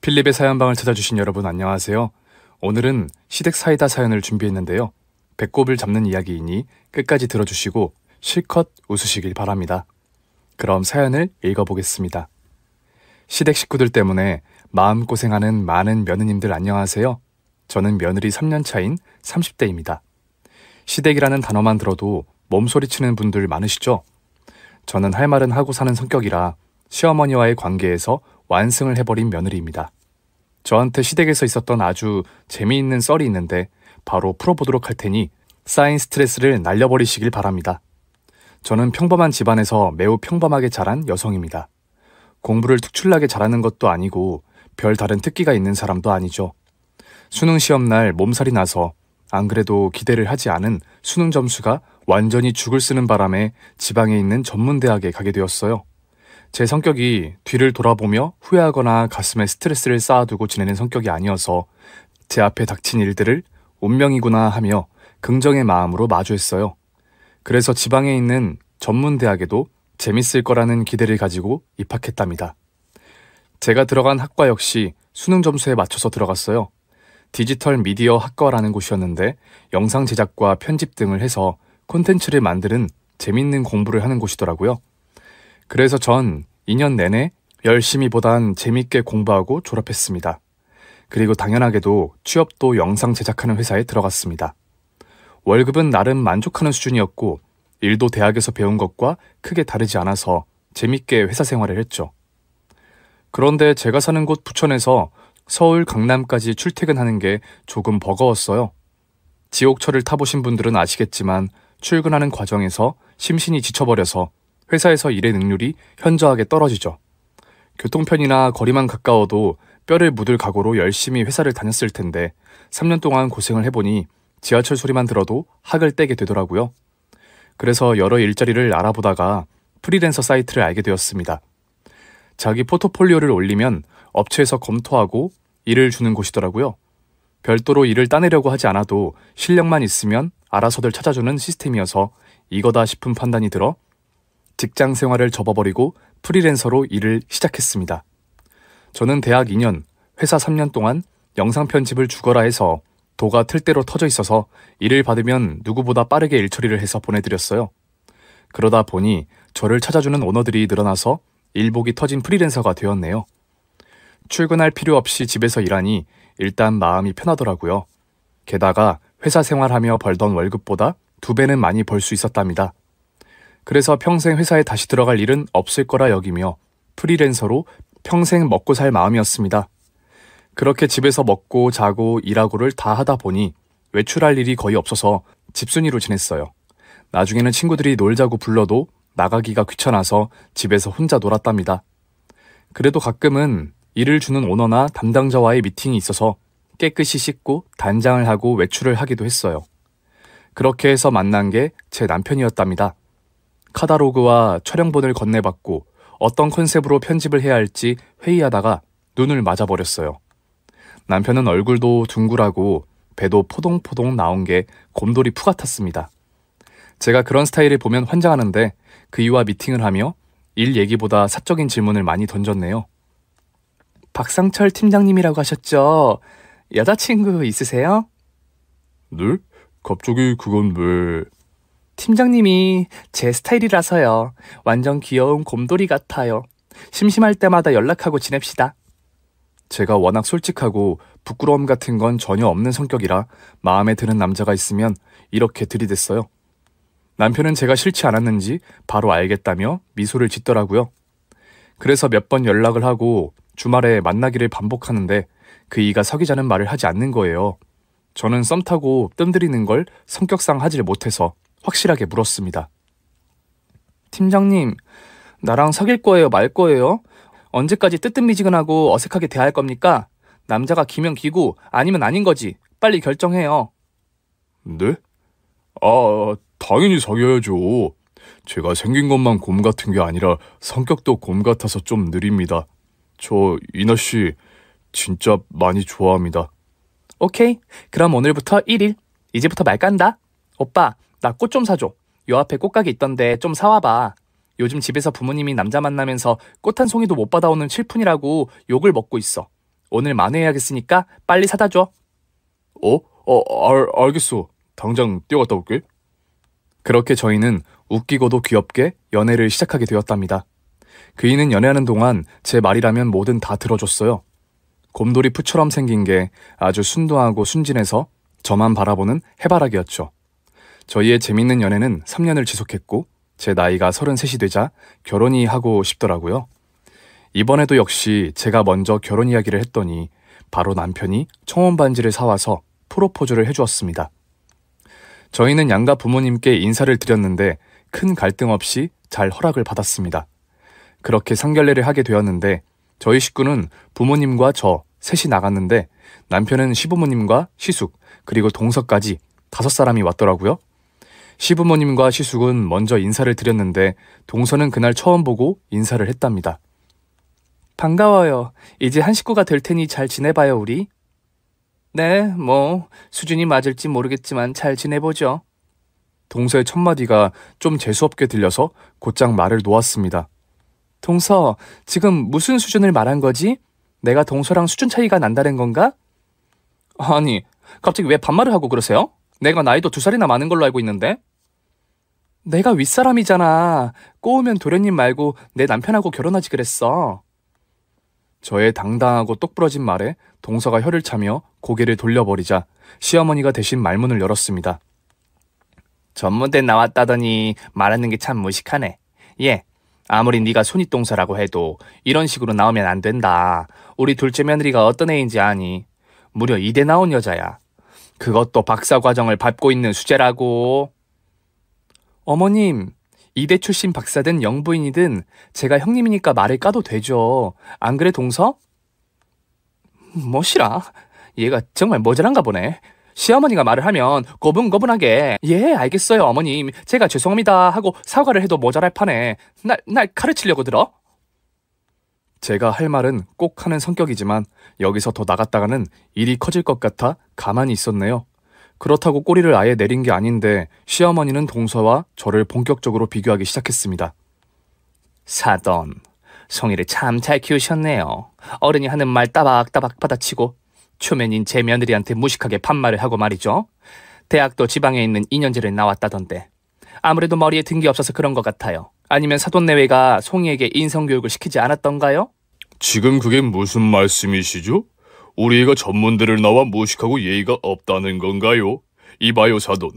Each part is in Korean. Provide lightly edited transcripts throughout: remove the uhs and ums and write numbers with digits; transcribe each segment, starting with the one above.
필립의 사연방을 찾아주신 여러분 안녕하세요. 오늘은 시댁 사이다 사연을 준비했는데요. 배꼽을 잡는 이야기이니 끝까지 들어주시고 실컷 웃으시길 바랍니다. 그럼 사연을 읽어보겠습니다. 시댁 식구들 때문에 마음고생하는 많은 며느님들 안녕하세요. 저는 며느리 3년 차인 30대입니다. 시댁이라는 단어만 들어도 몸소리치는 분들 많으시죠? 저는 할 말은 하고 사는 성격이라 시어머니와의 관계에서 완승을 해버린 며느리입니다. 저한테 시댁에서 있었던 아주 재미있는 썰이 있는데 바로 풀어보도록 할 테니 쌓인 스트레스를 날려버리시길 바랍니다. 저는 평범한 집안에서 매우 평범하게 자란 여성입니다. 공부를 특출나게 잘하는 것도 아니고 별 다른 특기가 있는 사람도 아니죠. 수능 시험날 몸살이 나서 안 그래도 기대를 하지 않은 수능 점수가 완전히 죽을 쓰는 바람에 지방에 있는 전문대학에 가게 되었어요. 제 성격이 뒤를 돌아보며 후회하거나 가슴에 스트레스를 쌓아두고 지내는 성격이 아니어서 제 앞에 닥친 일들을 운명이구나 하며 긍정의 마음으로 마주했어요. 그래서 지방에 있는 전문대학에도 재밌을 거라는 기대를 가지고 입학했답니다. 제가 들어간 학과 역시 수능 점수에 맞춰서 들어갔어요. 디지털 미디어 학과라는 곳이었는데 영상 제작과 편집 등을 해서 콘텐츠를 만드는 재밌는 공부를 하는 곳이더라고요. 그래서 전 2년 내내 열심히보단 재밌게 공부하고 졸업했습니다. 그리고 당연하게도 취업도 영상 제작하는 회사에 들어갔습니다. 월급은 나름 만족하는 수준이었고 일도 대학에서 배운 것과 크게 다르지 않아서 재밌게 회사 생활을 했죠. 그런데 제가 사는 곳 부천에서 서울 강남까지 출퇴근하는 게 조금 버거웠어요. 지옥철을 타보신 분들은 아시겠지만 출근하는 과정에서 심신이 지쳐버려서 회사에서 일의 능률이 현저하게 떨어지죠. 교통편이나 거리만 가까워도 뼈를 묻을 각오로 열심히 회사를 다녔을 텐데 3년 동안 고생을 해보니 지하철 소리만 들어도 학을 떼게 되더라고요. 그래서 여러 일자리를 알아보다가 프리랜서 사이트를 알게 되었습니다. 자기 포트폴리오를 올리면 업체에서 검토하고 일을 주는 곳이더라고요. 별도로 일을 따내려고 하지 않아도 실력만 있으면 알아서들 찾아주는 시스템이어서 이거다 싶은 판단이 들어 직장 생활을 접어버리고 프리랜서로 일을 시작했습니다. 저는 대학 2년, 회사 3년 동안 영상 편집을 죽어라 해서 도가 틀 대로 터져 있어서 일을 받으면 누구보다 빠르게 일 처리를 해서 보내드렸어요. 그러다 보니 저를 찾아주는 오너들이 늘어나서 일복이 터진 프리랜서가 되었네요. 출근할 필요 없이 집에서 일하니 일단 마음이 편하더라고요. 게다가 회사 생활하며 벌던 월급보다 2배는 많이 벌 수 있었답니다. 그래서 평생 회사에 다시 들어갈 일은 없을 거라 여기며 프리랜서로 평생 먹고 살 마음이었습니다. 그렇게 집에서 먹고 자고 일하고를 다 하다 보니 외출할 일이 거의 없어서 집순이로 지냈어요. 나중에는 친구들이 놀자고 불러도 나가기가 귀찮아서 집에서 혼자 놀았답니다. 그래도 가끔은 일을 주는 오너나 담당자와의 미팅이 있어서 깨끗이 씻고 단장을 하고 외출을 하기도 했어요. 그렇게 해서 만난 게 제 남편이었답니다. 카다로그와 촬영본을 건네받고 어떤 컨셉으로 편집을 해야 할지 회의하다가 눈을 맞아버렸어요. 남편은 얼굴도 둥글하고 배도 포동포동 나온 게 곰돌이 푸 같았습니다. 제가 그런 스타일을 보면 환장하는데 그이와 미팅을 하며 일 얘기보다 사적인 질문을 많이 던졌네요. 박상철 팀장님이라고 하셨죠? 여자친구 있으세요? 네? 갑자기 그건 왜... 팀장님이 제 스타일이라서요. 완전 귀여운 곰돌이 같아요. 심심할 때마다 연락하고 지냅시다. 제가 워낙 솔직하고 부끄러움 같은 건 전혀 없는 성격이라 마음에 드는 남자가 있으면 이렇게 들이댔어요. 남편은 제가 싫지 않았는지 바로 알겠다며 미소를 짓더라고요. 그래서 몇 번 연락을 하고 주말에 만나기를 반복하는데 그이가 사귀자는 말을 하지 않는 거예요. 저는 썸 타고 뜸들이는 걸 성격상 하질 못해서 확실하게 물었습니다. 팀장님, 나랑 사귈 거예요, 말 거예요? 언제까지 뜨뜻미지근하고 어색하게 대할 겁니까? 남자가 기면 기고 아니면 아닌 거지. 빨리 결정해요. 네? 당연히 사귀어야죠. 제가 생긴 것만 곰 같은 게 아니라 성격도 곰 같아서 좀 느립니다. 저 이나 씨 진짜 많이 좋아합니다. 오케이, 그럼 오늘부터 1일. 이제부터 말 깐다. 오빠, 나 꽃 좀 사줘. 요 앞에 꽃가게 있던데 좀 사와봐. 요즘 집에서 부모님이 남자 만나면서 꽃 한 송이도 못 받아오는 칠푼이라고 욕을 먹고 있어. 오늘 만회해야겠으니까 빨리 사다 줘. 알겠어. 당장 뛰어갔다 올게. 그렇게 저희는 웃기고도 귀엽게 연애를 시작하게 되었답니다. 그이는 연애하는 동안 제 말이라면 뭐든 다 들어줬어요. 곰돌이 푸처럼 생긴 게 아주 순도하고 순진해서 저만 바라보는 해바라기였죠. 저희의 재밌는 연애는 3년을 지속했고 제 나이가 33이 되자 결혼이 하고 싶더라고요. 이번에도 역시 제가 먼저 결혼 이야기를 했더니 바로 남편이 청혼 반지를 사와서 프로포즈를 해주었습니다. 저희는 양가 부모님께 인사를 드렸는데 큰 갈등 없이 잘 허락을 받았습니다. 그렇게 상견례를 하게 되었는데 저희 식구는 부모님과 저 셋이 나갔는데 남편은 시부모님과 시숙 그리고 동서까지 5사람이 왔더라고요. 시부모님과 시숙은 먼저 인사를 드렸는데 동서는 그날 처음 보고 인사를 했답니다. 반가워요. 이제 한 식구가 될 테니 잘 지내봐요, 우리. 네, 뭐 수준이 맞을지 모르겠지만 잘 지내보죠. 동서의 첫마디가 좀 재수없게 들려서 곧장 말을 놓았습니다. 동서, 지금 무슨 수준을 말한 거지? 내가 동서랑 수준 차이가 난다는 건가? 아니, 갑자기 왜 반말을 하고 그러세요? 내가 나이도 2살이나 많은 걸로 알고 있는데? 내가 윗사람이잖아. 꼬우면 도련님 말고 내 남편하고 결혼하지 그랬어. 저의 당당하고 똑부러진 말에 동서가 혀를 차며 고개를 돌려버리자 시어머니가 대신 말문을 열었습니다. 전문대 나왔다더니 말하는 게 참 무식하네. 예, 아무리 네가 손윗동서라고 해도 이런 식으로 나오면 안 된다. 우리 둘째 며느리가 어떤 애인지 아니? 무려 2대 나온 여자야. 그것도 박사 과정을 밟고 있는 수재라고. 어머님, 2대 출신 박사든 영부인이든 제가 형님이니까 말을 까도 되죠. 안 그래, 동서? 뭐시라? 얘가 정말 모자란가 보네. 시어머니가 말을 하면 고분고분하게 예, 알겠어요, 어머님. 제가 죄송합니다 하고 사과를 해도 모자랄 판에 날 가르치려고 들어? 제가 할 말은 꼭 하는 성격이지만 여기서 더 나갔다가는 일이 커질 것 같아 가만히 있었네요. 그렇다고 꼬리를 아예 내린 게 아닌데 시어머니는 동서와 저를 본격적으로 비교하기 시작했습니다. 사돈, 송이를 참 잘 키우셨네요. 어른이 하는 말 따박따박 받아치고 초면인 제 며느리한테 무식하게 반말을 하고 말이죠. 대학도 지방에 있는 2년제를 나왔다던데 아무래도 머리에 든 게 없어서 그런 것 같아요. 아니면 사돈 내외가 송이에게 인성교육을 시키지 않았던가요? 지금 그게 무슨 말씀이시죠? 우리 애가 전문대를 나와 무식하고 예의가 없다는 건가요? 이봐요, 사돈.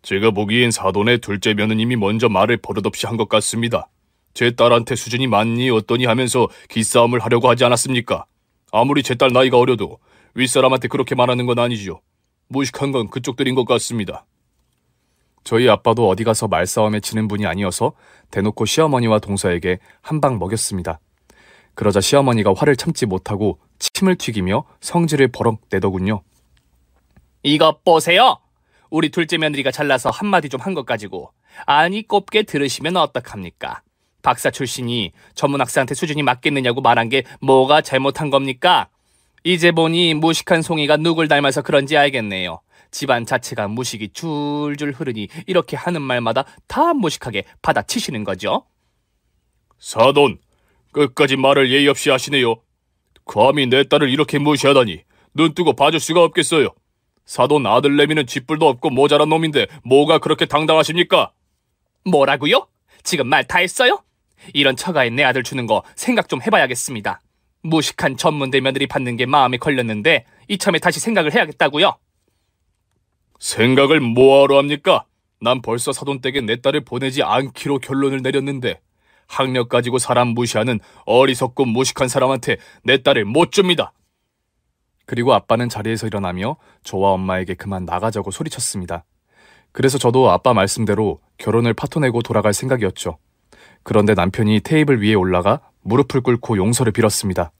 제가 보기엔 사돈의 둘째 며느님이 먼저 말을 버릇없이 한 것 같습니다. 제 딸한테 수준이 많니 어떠니 하면서 기싸움을 하려고 하지 않았습니까? 아무리 제 딸 나이가 어려도 윗사람한테 그렇게 말하는 건 아니죠. 무식한 건 그쪽들인 것 같습니다. 저희 아빠도 어디 가서 말싸움에 지는 분이 아니어서 대놓고 시어머니와 동서에게 한 방 먹였습니다. 그러자 시어머니가 화를 참지 못하고 침을 튀기며 성질을 버럭 내더군요. 이것 보세요. 우리 둘째 며느리가 잘나서 한마디 좀 한 것 가지고 아니 곱게 들으시면 어떡합니까? 박사 출신이 전문학사한테 수준이 맞겠느냐고 말한 게 뭐가 잘못한 겁니까? 이제 보니 무식한 송이가 누굴 닮아서 그런지 알겠네요. 집안 자체가 무식이 줄줄 흐르니 이렇게 하는 말마다 다 무식하게 받아치시는 거죠. 사돈, 끝까지 말을 예의 없이 하시네요. 감히 내 딸을 이렇게 무시하다니 눈 뜨고 봐줄 수가 없겠어요. 사돈 아들 내미는 쥐뿔도 없고 모자란 놈인데 뭐가 그렇게 당당하십니까? 뭐라고요? 지금 말 다 했어요? 이런 처가에 내 아들 주는 거 생각 좀 해봐야겠습니다. 무식한 전문대 며느리 받는 게 마음에 걸렸는데 이참에 다시 생각을 해야겠다고요. 생각을 뭐하러 합니까? 난 벌써 사돈 댁에 내 딸을 보내지 않기로 결론을 내렸는데 학력 가지고 사람 무시하는 어리석고 무식한 사람한테 내 딸을 못 줍니다. 그리고 아빠는 자리에서 일어나며 저와 엄마에게 그만 나가자고 소리쳤습니다. 그래서 저도 아빠 말씀대로 결혼을 파토내고 돌아갈 생각이었죠. 그런데 남편이 테이블 위에 올라가 무릎을 꿇고 용서를 빌었습니다.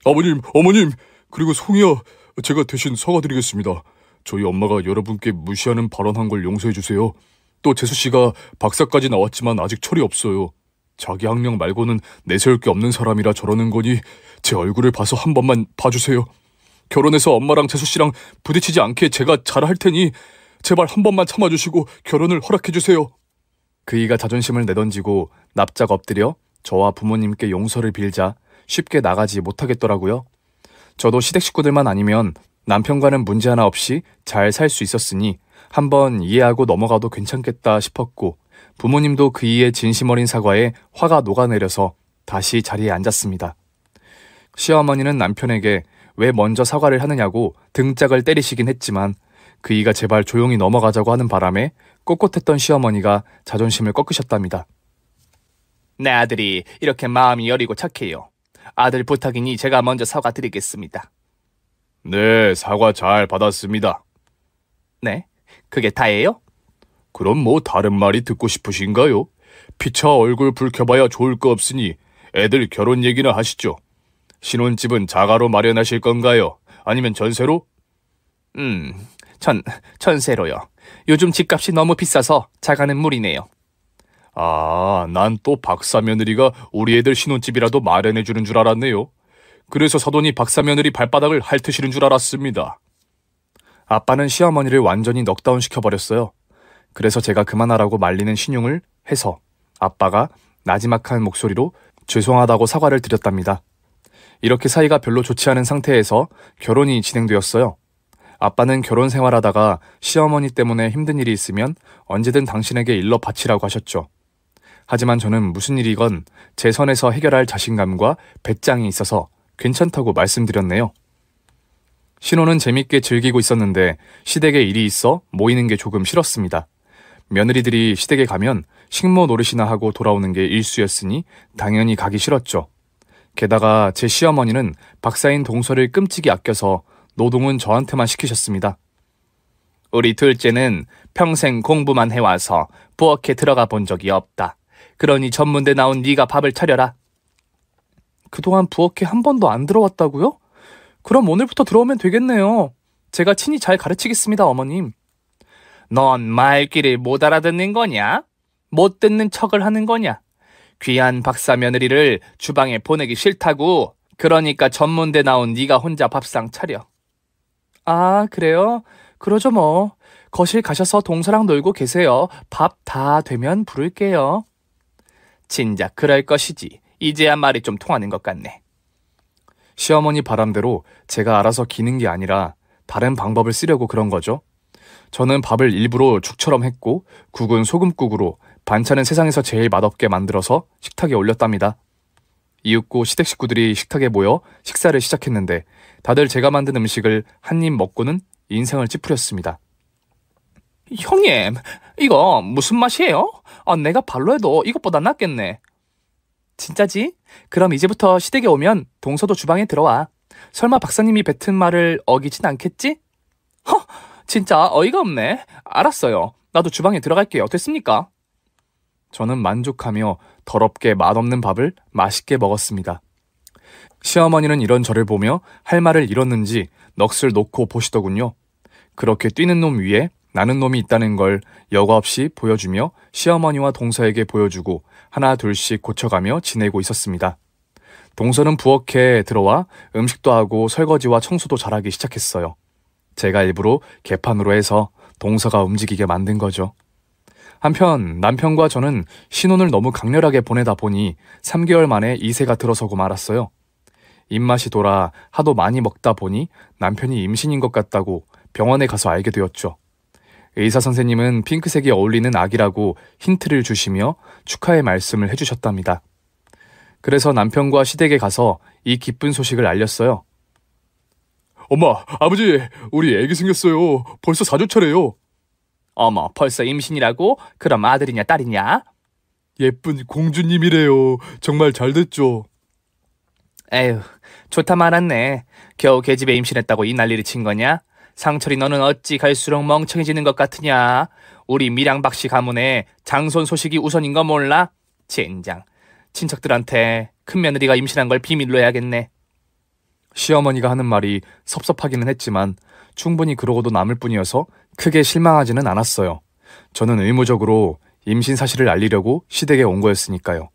아버님, 어머님, 그리고 송이야, 제가 대신 사과드리겠습니다. 저희 엄마가 여러분께 무시하는 발언한 걸 용서해주세요. 또 재수씨가 박사까지 나왔지만 아직 철이 없어요. 자기 학력 말고는 내세울 게 없는 사람이라 저러는 거니 제 얼굴을 봐서 한 번만 봐주세요. 결혼해서 엄마랑 재수씨랑 부딪히지 않게 제가 잘할 테니 제발 한 번만 참아주시고 결혼을 허락해주세요. 그이가 자존심을 내던지고 납작 엎드려 저와 부모님께 용서를 빌자 쉽게 나가지 못하겠더라고요. 저도 시댁 식구들만 아니면 남편과는 문제 하나 없이 잘 살 수 있었으니 한번 이해하고 넘어가도 괜찮겠다 싶었고 부모님도 그 이의 진심 어린 사과에 화가 녹아내려서 다시 자리에 앉았습니다. 시어머니는 남편에게 왜 먼저 사과를 하느냐고 등짝을 때리시긴 했지만 그 이가 제발 조용히 넘어가자고 하는 바람에 꼿꼿했던 시어머니가 자존심을 꺾으셨답니다. 내 아들이 이렇게 마음이 여리고 착해요. 아들 부탁이니 제가 먼저 사과드리겠습니다. 네, 사과 잘 받았습니다. 네? 그게 다예요? 그럼 뭐 다른 말이 듣고 싶으신가요? 피차 얼굴 붉혀봐야 좋을 거 없으니 애들 결혼 얘기나 하시죠. 신혼집은 자가로 마련하실 건가요? 아니면 전세로? 전세로요. 요즘 집값이 너무 비싸서 자가는 무리네요. 아, 난 또 박사 며느리가 우리 애들 신혼집이라도 마련해주는 줄 알았네요. 그래서 사돈이 박사 며느리 발바닥을 핥으시는 줄 알았습니다. 아빠는 시어머니를 완전히 넉다운 시켜버렸어요. 그래서 제가 그만하라고 말리는 신용을 해서 아빠가 나지막한 목소리로 죄송하다고 사과를 드렸답니다. 이렇게 사이가 별로 좋지 않은 상태에서 결혼이 진행되었어요. 아빠는 결혼 생활하다가 시어머니 때문에 힘든 일이 있으면 언제든 당신에게 일러 바치라고 하셨죠. 하지만 저는 무슨 일이건 제 선에서 해결할 자신감과 배짱이 있어서 괜찮다고 말씀드렸네요. 신혼은 재밌게 즐기고 있었는데 시댁에 일이 있어 모이는 게 조금 싫었습니다. 며느리들이 시댁에 가면 식모 노릇이나 하고 돌아오는 게 일수였으니 당연히 가기 싫었죠. 게다가 제 시어머니는 박사인 동서를 끔찍이 아껴서 노동은 저한테만 시키셨습니다. 우리 둘째는 평생 공부만 해와서 부엌에 들어가 본 적이 없다. 그러니 전문대 나온 네가 밥을 차려라. 그동안 부엌에 한 번도 안 들어왔다고요? 그럼 오늘부터 들어오면 되겠네요. 제가 친히 잘 가르치겠습니다, 어머님. 넌 말귀를 못 알아듣는 거냐? 못 듣는 척을 하는 거냐? 귀한 박사 며느리를 주방에 보내기 싫다고. 그러니까 전문대 나온 네가 혼자 밥상 차려. 아, 그래요? 그러죠 뭐. 거실 가셔서 동서랑 놀고 계세요. 밥 다 되면 부를게요. 진작 그럴 것이지. 이제야 말이 좀 통하는 것 같네. 시어머니 바람대로 제가 알아서 기는 게 아니라 다른 방법을 쓰려고 그런 거죠. 저는 밥을 일부러 죽처럼 했고 국은 소금국으로, 반찬은 세상에서 제일 맛없게 만들어서 식탁에 올렸답니다. 이윽고 시댁 식구들이 식탁에 모여 식사를 시작했는데 다들 제가 만든 음식을 한 입 먹고는 인상을 찌푸렸습니다. 형님, 이거 무슨 맛이에요? 내가 발로 해도 이것보다 낫겠네. 진짜지? 그럼 이제부터 시댁에 오면 동서도 주방에 들어와. 설마 박사님이 뱉은 말을 어기진 않겠지? 진짜 어이가 없네. 알았어요. 나도 주방에 들어갈게요. 됐습니까? 저는 만족하며 더럽게 맛없는 밥을 맛있게 먹었습니다. 시어머니는 이런 저를 보며 할 말을 잃었는지 넋을 놓고 보시더군요. 그렇게 뛰는 놈 위에 나는 놈이 있다는 걸 여과 없이 보여주며 시어머니와 동서에게 보여주고 하나 둘씩 고쳐가며 지내고 있었습니다. 동서는 부엌에 들어와 음식도 하고 설거지와 청소도 잘하기 시작했어요. 제가 일부러 개판으로 해서 동서가 움직이게 만든 거죠. 한편 남편과 저는 신혼을 너무 강렬하게 보내다 보니 3개월 만에 이세가 들어서고 말았어요. 입맛이 돌아 하도 많이 먹다 보니 남편이 임신인 것 같다고 병원에 가서 알게 되었죠. 의사 선생님은 핑크색이 어울리는 아기라고 힌트를 주시며 축하의 말씀을 해주셨답니다. 그래서 남편과 시댁에 가서 이 기쁜 소식을 알렸어요. 엄마, 아버지, 우리 애기 생겼어요. 벌써 4주 차래요. 어머, 벌써 임신이라고? 그럼 아들이냐 딸이냐? 예쁜 공주님이래요. 정말 잘 됐죠. 에휴, 좋다 말았네. 겨우 계집애 임신했다고 이 난리를 친 거냐? 상철이 너는 어찌 갈수록 멍청해지는 것 같으냐? 우리 밀양박씨 가문에 장손 소식이 우선인 거 몰라? 젠장, 친척들한테 큰며느리가 임신한 걸 비밀로 해야겠네. 시어머니가 하는 말이 섭섭하기는 했지만 충분히 그러고도 남을 뿐이어서 크게 실망하지는 않았어요. 저는 의무적으로 임신 사실을 알리려고 시댁에 온 거였으니까요.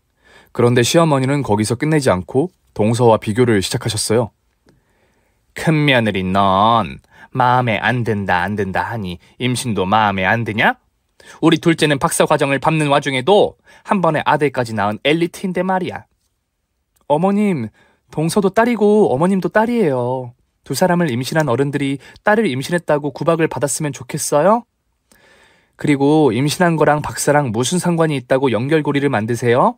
그런데 시어머니는 거기서 끝내지 않고 동서와 비교를 시작하셨어요. 큰며느리 넌 마음에 안 든다 하니 임신도 마음에 안 드냐? 우리 둘째는 박사 과정을 밟는 와중에도 한 번에 아들까지 낳은 엘리트인데 말이야. 어머님, 동서도 딸이고 어머님도 딸이에요. 두 사람을 임신한 어른들이 딸을 임신했다고 구박을 받았으면 좋겠어요? 그리고 임신한 거랑 박사랑 무슨 상관이 있다고 연결고리를 만드세요?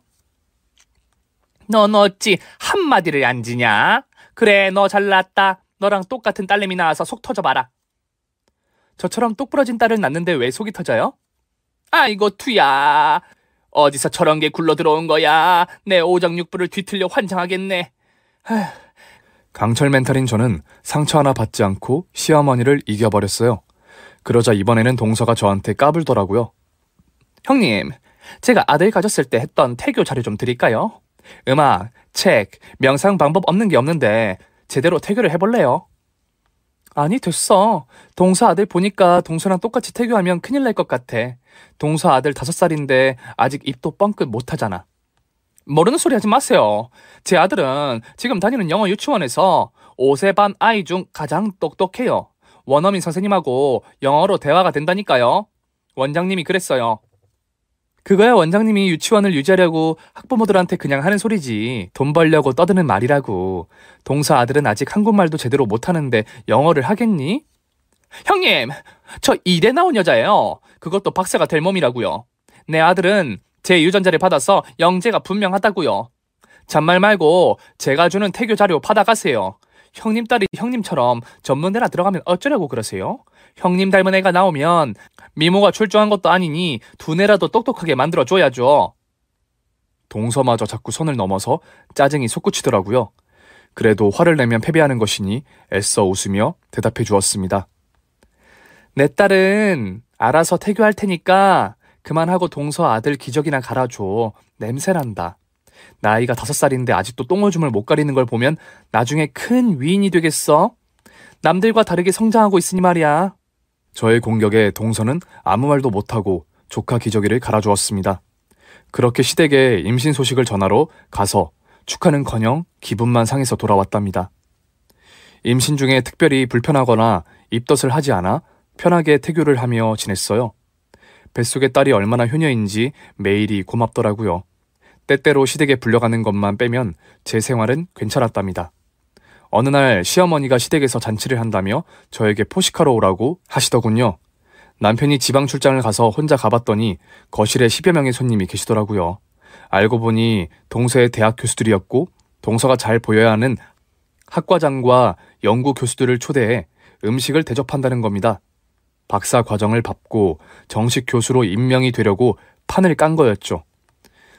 넌 어찌 한마디를 안 지냐? 그래, 너 잘났다. 너랑 똑같은 딸내미 나와서 속 터져봐라. 저처럼 똑부러진 딸을 낳는데 왜 속이 터져요? 아이고 투야. 어디서 저런 게 굴러 들어온 거야. 내 오정육부를 뒤틀려 환장하겠네. 강철 멘탈인 저는 상처 하나 받지 않고 시어머니를 이겨버렸어요. 그러자 이번에는 동서가 저한테 까불더라고요. 형님, 제가 아들 가졌을 때 했던 태교 자료 좀 드릴까요? 음악, 책, 명상 방법 없는 게 없는데 제대로 태교를 해볼래요? 아니 됐어. 동서 아들 보니까 동서랑 똑같이 태교하면 큰일 날 것 같아. 동서 아들 5살인데 아직 입도 뻥끗 못하잖아. 모르는 소리 하지 마세요. 제 아들은 지금 다니는 영어 유치원에서 5세 반 아이 중 가장 똑똑해요. 원어민 선생님하고 영어로 대화가 된다니까요. 원장님이 그랬어요. 그거야 원장님이 유치원을 유지하려고 학부모들한테 그냥 하는 소리지. 돈 벌려고 떠드는 말이라고. 동서 아들은 아직 한국말도 제대로 못하는데 영어를 하겠니? 형님, 저 이대 나온 여자예요. 그것도 박사가 될 몸이라고요. 내 아들은 제 유전자를 받아서 영재가 분명하다고요. 잔말 말고 제가 주는 태교 자료 받아가세요. 형님 딸이 형님처럼 전문대나 들어가면 어쩌려고 그러세요? 형님 닮은 애가 나오면 미모가 출중한 것도 아니니 두뇌라도 똑똑하게 만들어줘야죠. 동서마저 자꾸 선을 넘어서 짜증이 솟구치더라고요. 그래도 화를 내면 패배하는 것이니 애써 웃으며 대답해 주었습니다. 내 딸은 알아서 태교할 테니까 그만하고 동서 아들 기저귀나 갈아줘. 냄새난다. 나이가 5살인데 아직도 똥오줌을 못 가리는 걸 보면 나중에 큰 위인이 되겠어. 남들과 다르게 성장하고 있으니 말이야. 저의 공격에 동서는 아무 말도 못하고 조카 기저귀를 갈아주었습니다. 그렇게 시댁에 임신 소식을 전하러 가서 축하는커녕 기분만 상해서 돌아왔답니다. 임신 중에 특별히 불편하거나 입덧을 하지 않아 편하게 태교를 하며 지냈어요. 뱃속의 딸이 얼마나 효녀인지 매일이 고맙더라고요. 때때로 시댁에 불려가는 것만 빼면 제 생활은 괜찮았답니다. 어느 날 시어머니가 시댁에서 잔치를 한다며 저에게 포식하러 오라고 하시더군요. 남편이 지방 출장을 가서 혼자 가봤더니 거실에 10여 명의 손님이 계시더라고요. 알고 보니 동서의 대학 교수들이었고 동서가 잘 보여야 하는 학과장과 연구 교수들을 초대해 음식을 대접한다는 겁니다. 박사 과정을 밟고 정식 교수로 임명이 되려고 판을 깐 거였죠.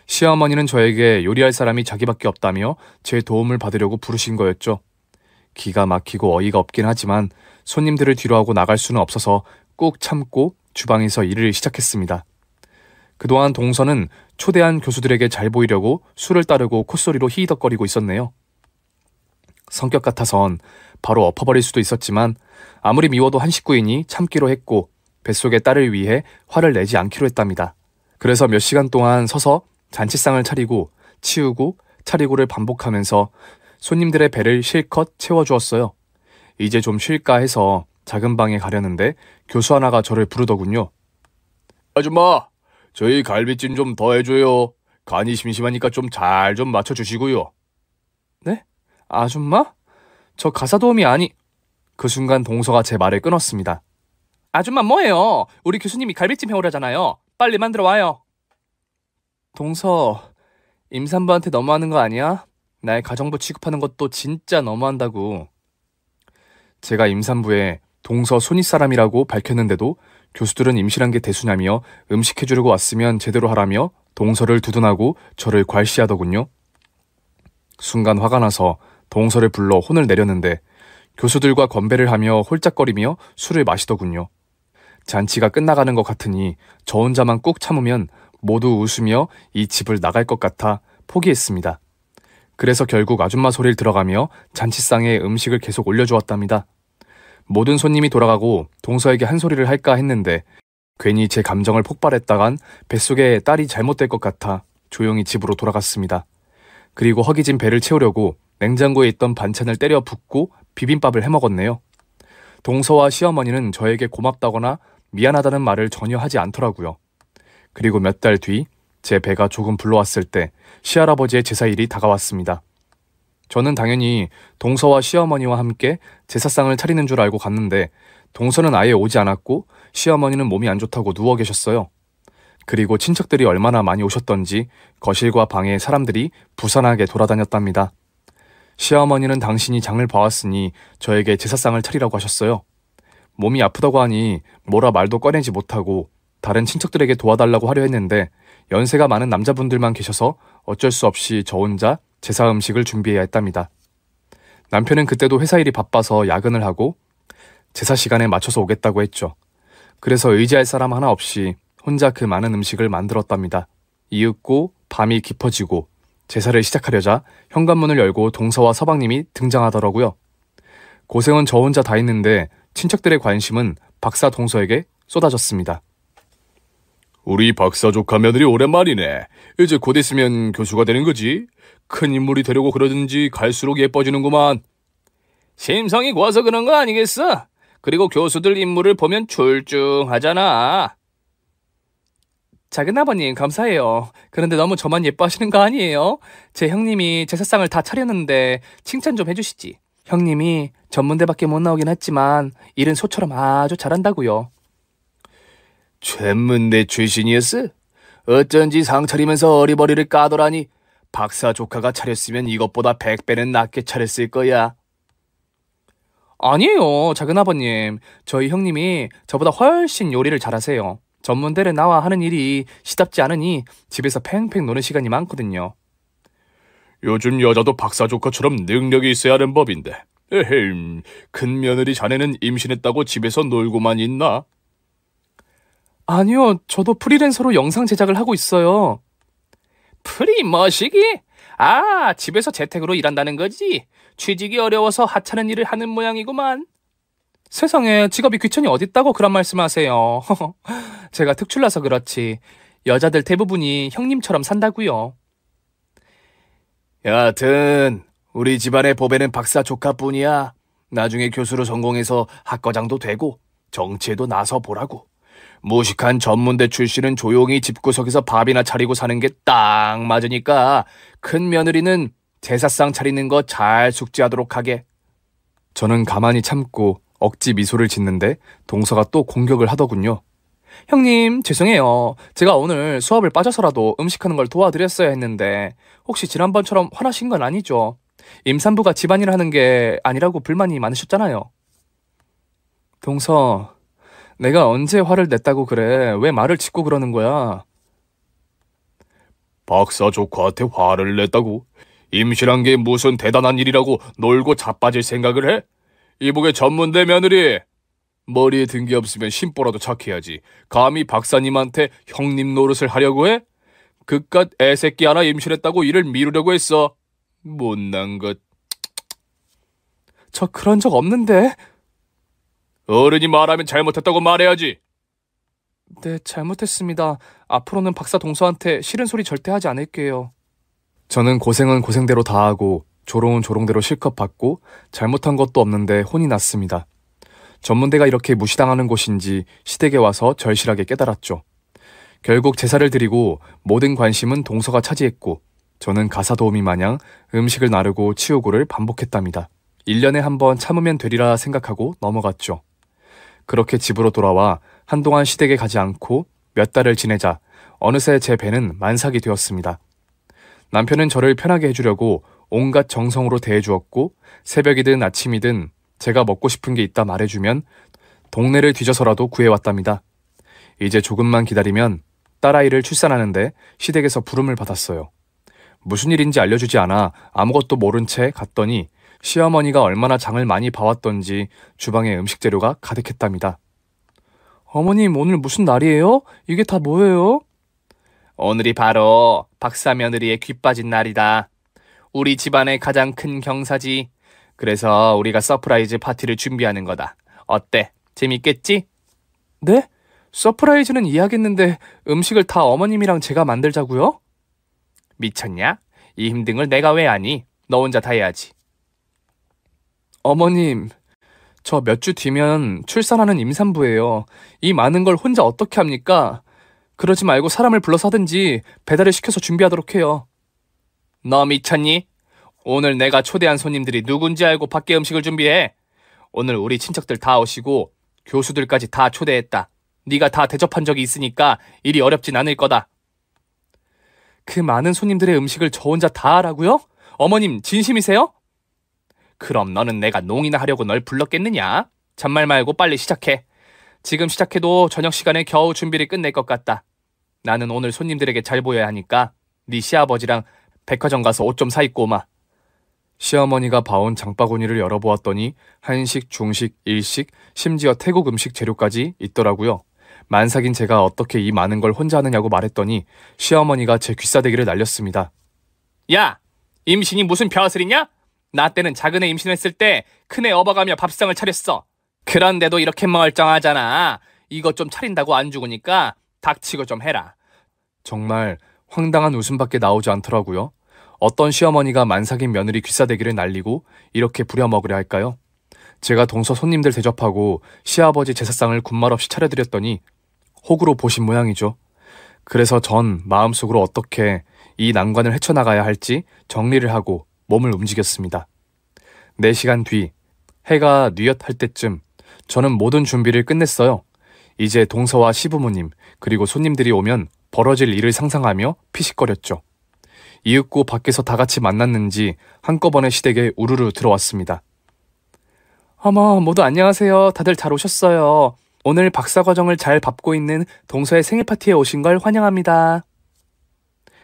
시어머니는 저에게 요리할 사람이 자기밖에 없다며 제 도움을 받으려고 부르신 거였죠. 기가 막히고 어이가 없긴 하지만 손님들을 뒤로하고 나갈 수는 없어서 꾹 참고 주방에서 일을 시작했습니다. 그동안 동서는 초대한 교수들에게 잘 보이려고 술을 따르고 콧소리로 히히덕거리고 있었네요. 성격 같아선 바로 엎어버릴 수도 있었지만 아무리 미워도 한 식구이니 참기로 했고 뱃속의 딸을 위해 화를 내지 않기로 했답니다. 그래서 몇 시간 동안 서서 잔치상을 차리고 치우고 차리고를 반복하면서 손님들의 배를 실컷 채워주었어요. 이제 좀 쉴까 해서 작은 방에 가려는데 교수 하나가 저를 부르더군요. 아줌마, 저희 갈비찜 좀 더 해줘요. 간이 심심하니까 좀 잘 좀 맞춰주시고요. 네? 아줌마? 저 가사 도우미 아니... 그 순간 동서가 제 말을 끊었습니다. 아줌마 뭐예요? 우리 교수님이 갈비찜 해오라잖아요. 빨리 만들어 와요. 동서, 임산부한테 너무하는 거 아니야? 나의 가정부 취급하는 것도 진짜 너무한다고. 제가 임산부에 동서 손윗사람이라고 밝혔는데도 교수들은 임신한 게 대수냐며 음식 해주려고 왔으면 제대로 하라며 동서를 두둔하고 저를 괄시하더군요. 순간 화가 나서 동서를 불러 혼을 내렸는데 교수들과 건배를 하며 홀짝거리며 술을 마시더군요. 잔치가 끝나가는 것 같으니 저 혼자만 꾹 참으면 모두 웃으며 이 집을 나갈 것 같아 포기했습니다. 그래서 결국 아줌마 소리를 들어가며 잔치상에 음식을 계속 올려주었답니다. 모든 손님이 돌아가고 동서에게 한 소리를 할까 했는데 괜히 제 감정을 폭발했다간 뱃속에 딸이 잘못될 것 같아 조용히 집으로 돌아갔습니다. 그리고 허기진 배를 채우려고 냉장고에 있던 반찬을 때려 붓고 비빔밥을 해먹었네요. 동서와 시어머니는 저에게 고맙다거나 미안하다는 말을 전혀 하지 않더라고요. 그리고 몇 달 뒤 제 배가 조금 불러왔을 때 시할아버지의 제사일이 다가왔습니다. 저는 당연히 동서와 시어머니와 함께 제사상을 차리는 줄 알고 갔는데 동서는 아예 오지 않았고 시어머니는 몸이 안 좋다고 누워 계셨어요. 그리고 친척들이 얼마나 많이 오셨던지 거실과 방에 사람들이 부산하게 돌아다녔답니다. 시어머니는 당신이 장을 봐왔으니 저에게 제사상을 차리라고 하셨어요. 몸이 아프다고 하니 뭐라 말도 꺼내지 못하고 다른 친척들에게 도와달라고 하려 했는데 연세가 많은 남자분들만 계셔서 어쩔 수 없이 저 혼자 제사 음식을 준비해야 했답니다. 남편은 그때도 회사 일이 바빠서 야근을 하고 제사 시간에 맞춰서 오겠다고 했죠. 그래서 의지할 사람 하나 없이 혼자 그 많은 음식을 만들었답니다. 이윽고 밤이 깊어지고 제사를 시작하려자 현관문을 열고 동서와 서방님이 등장하더라고요. 고생은 저 혼자 다 했는데 친척들의 관심은 박사 동서에게 쏟아졌습니다. 우리 박사 조카 며느리 오랜만이네. 이제 곧 있으면 교수가 되는 거지? 큰 인물이 되려고 그러든지 갈수록 예뻐지는구만. 심성이 고와서 그런 거 아니겠어? 그리고 교수들 인물을 보면 출중하잖아. 작은아버님 감사해요. 그런데 너무 저만 예뻐하시는 거 아니에요? 제 형님이 제사상을 다 차렸는데 칭찬 좀 해주시지. 형님이 전문대밖에 못 나오긴 했지만 일은 소처럼 아주 잘한다고요. 전문대 출신이었어? 어쩐지 상 차리면서 어리버리를 까더라니. 박사 조카가 차렸으면 이것보다 100배는 낫게 차렸을 거야. 아니에요, 작은아버님. 저희 형님이 저보다 훨씬 요리를 잘하세요. 전문대를 나와 하는 일이 시답지 않으니 집에서 팽팽 노는 시간이 많거든요. 요즘 여자도 박사 조카처럼 능력이 있어야 하는 법인데. 에헴, 큰 며느리 자네는 임신했다고 집에서 놀고만 있나? 아니요, 저도 프리랜서로 영상 제작을 하고 있어요. 프리머시기? 아, 집에서 재택으로 일한다는 거지. 취직이 어려워서 하찮은 일을 하는 모양이구만. 세상에 직업이 귀천이 어딨다고 그런 말씀하세요. 제가 특출나서 그렇지. 여자들 대부분이 형님처럼 산다고요. 여하튼 우리 집안의 보배는 박사 조카뿐이야. 나중에 교수로 전공해서 학과장도 되고 정치에도 나서 보라고. 무식한 전문대 출신은 조용히 집구석에서 밥이나 차리고 사는 게 딱 맞으니까 큰 며느리는 제사상 차리는 거 잘 숙지하도록 하게. 저는 가만히 참고 억지 미소를 짓는데 동서가 또 공격을 하더군요. 형님, 죄송해요. 제가 오늘 수업을 빠져서라도 음식하는 걸 도와드렸어야 했는데 혹시 지난번처럼 화나신 건 아니죠? 임산부가 집안일 하는 게 아니라고 불만이 많으셨잖아요. 동서, 내가 언제 화를 냈다고 그래? 왜 말을 짓고 그러는 거야? 박사 조카한테 화를 냈다고? 임신한 게 무슨 대단한 일이라고 놀고 자빠질 생각을 해? 이복의 전문대 며느리! 머리에 든 게 없으면 심보라도 착해야지. 감히 박사님한테 형님 노릇을 하려고 해? 그깟 애새끼 하나 임신했다고 일을 미루려고 했어. 못난 것. 저 그런 적 없는데. 어른이 말하면 잘못했다고 말해야지. 네, 잘못했습니다. 앞으로는 박사 동서한테 싫은 소리 절대 하지 않을게요. 저는 고생은 고생대로 다 하고 조롱은 조롱대로 실컷 받고 잘못한 것도 없는데 혼이 났습니다. 전문대가 이렇게 무시당하는 곳인지 시댁에 와서 절실하게 깨달았죠. 결국 제사를 드리고 모든 관심은 동서가 차지했고 저는 가사도우미 마냥 음식을 나르고 치우고를 반복했답니다. 1년에 한 번 참으면 되리라 생각하고 넘어갔죠. 그렇게 집으로 돌아와 한동안 시댁에 가지 않고 몇 달을 지내자 어느새 제 배는 만삭이 되었습니다. 남편은 저를 편하게 해주려고 온갖 정성으로 대해주었고 새벽이든 아침이든 제가 먹고 싶은 게 있다 말해주면 동네를 뒤져서라도 구해왔답니다. 이제 조금만 기다리면 딸아이를 출산하는데 시댁에서 부름을 받았어요. 무슨 일인지 알려주지 않아 아무것도 모른 채 갔더니 시어머니가 얼마나 장을 많이 봐왔던지 주방에 음식 재료가 가득했답니다. 어머님, 오늘 무슨 날이에요? 이게 다 뭐예요? 오늘이 바로 박사 며느리의 귀 빠진 날이다. 우리 집안의 가장 큰 경사지. 그래서 우리가 서프라이즈 파티를 준비하는 거다. 어때? 재밌겠지? 네? 서프라이즈는 이해하겠는데 음식을 다 어머님이랑 제가 만들자고요? 미쳤냐? 이 힘든 걸 내가 왜 아니? 너 혼자 다 해야지. 어머님, 저 몇 주 뒤면 출산하는 임산부예요. 이 많은 걸 혼자 어떻게 합니까? 그러지 말고 사람을 불러서 하든지 배달을 시켜서 준비하도록 해요. 너 미쳤니? 오늘 내가 초대한 손님들이 누군지 알고 밖에 음식을 준비해. 오늘 우리 친척들 다 오시고 교수들까지 다 초대했다. 네가 다 대접한 적이 있으니까 일이 어렵진 않을 거다. 그 많은 손님들의 음식을 저 혼자 다 하라고요? 어머님 진심이세요? 그럼 너는 내가 농이나 하려고 널 불렀겠느냐? 잔말 말고 빨리 시작해. 지금 시작해도 저녁 시간에 겨우 준비를 끝낼 것 같다. 나는 오늘 손님들에게 잘 보여야 하니까 네 시아버지랑 백화점 가서 옷 좀 사 입고 오마. 시어머니가 봐온 장바구니를 열어보았더니 한식, 중식, 일식, 심지어 태국 음식 재료까지 있더라고요. 만삭인 제가 어떻게 이 많은 걸 혼자 하느냐고 말했더니 시어머니가 제 귀싸대기를 날렸습니다. 야! 임신이 무슨 벼슬이냐? 나 때는 작은 애 임신했을 때 큰애 업어가며 밥상을 차렸어. 그런데도 이렇게 멀쩡하잖아. 이것 좀 차린다고 안 죽으니까 닥치고 좀 해라. 정말 황당한 웃음밖에 나오지 않더라고요. 어떤 시어머니가 만삭인 며느리 귀싸대기를 날리고 이렇게 부려먹으려 할까요? 제가 동서 손님들 대접하고 시아버지 제사상을 군말 없이 차려드렸더니 호구로 보신 모양이죠. 그래서 전 마음속으로 어떻게 이 난관을 헤쳐나가야 할지 정리를 하고 몸을 움직였습니다. 4시간 뒤 해가 뉘엿할 때쯤 저는 모든 준비를 끝냈어요. 이제 동서와 시부모님 그리고 손님들이 오면 벌어질 일을 상상하며 피식거렸죠. 이윽고 밖에서 다 같이 만났는지 한꺼번에 시댁에 우르르 들어왔습니다. 어머, 모두 안녕하세요. 다들 잘 오셨어요. 오늘 박사과정을 잘 밟고 있는 동서의 생일 파티에 오신 걸 환영합니다.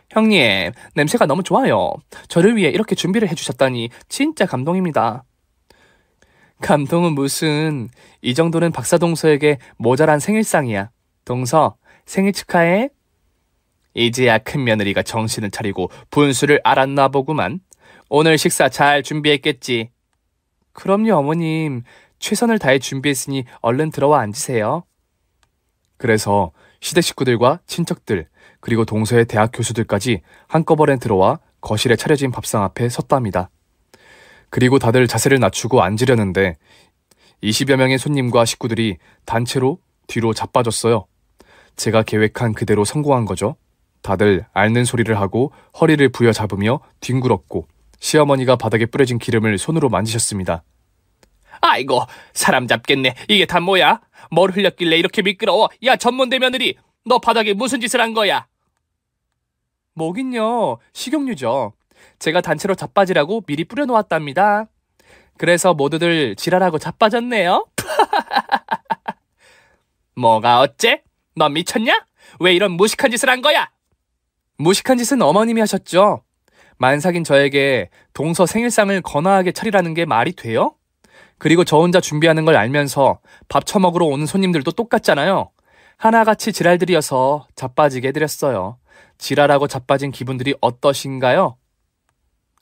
형님, 냄새가 너무 좋아요. 저를 위해 이렇게 준비를 해주셨다니 진짜 감동입니다. 감동은 무슨, 이 정도는 박사 동서에게 모자란 생일상이야. 동서, 생일 축하해. 이제야 큰 며느리가 정신을 차리고 분수를 알았나 보구만. 오늘 식사 잘 준비했겠지? 그럼요, 어머님. 최선을 다해 준비했으니 얼른 들어와 앉으세요. 그래서 시댁 식구들과 친척들 그리고 동서의 대학 교수들까지 한꺼번에 들어와 거실에 차려진 밥상 앞에 섰답니다. 그리고 다들 자세를 낮추고 앉으려는데 20여 명의 손님과 식구들이 단체로 뒤로 자빠졌어요. 제가 계획한 그대로 성공한 거죠. 다들 앓는 소리를 하고 허리를 부여잡으며 뒹굴었고 시어머니가 바닥에 뿌려진 기름을 손으로 만지셨습니다. 아이고, 사람 잡겠네. 이게 다 뭐야? 뭘 흘렸길래 이렇게 미끄러워? 야, 전몬대 며느리, 너 바닥에 무슨 짓을 한 거야? 뭐긴요, 식용유죠. 제가 단체로 자빠지라고 미리 뿌려놓았답니다. 그래서 모두들 지랄하고 자빠졌네요. 뭐가 어째? 너 미쳤냐? 왜 이런 무식한 짓을 한 거야? 무식한 짓은 어머님이 하셨죠. 만삭인 저에게 동서 생일상을 거나하게 차리라는 게 말이 돼요? 그리고 저 혼자 준비하는 걸 알면서 밥 처먹으러 오는 손님들도 똑같잖아요. 하나같이 지랄들이어서 자빠지게 해드렸어요. 지랄하고 자빠진 기분들이 어떠신가요?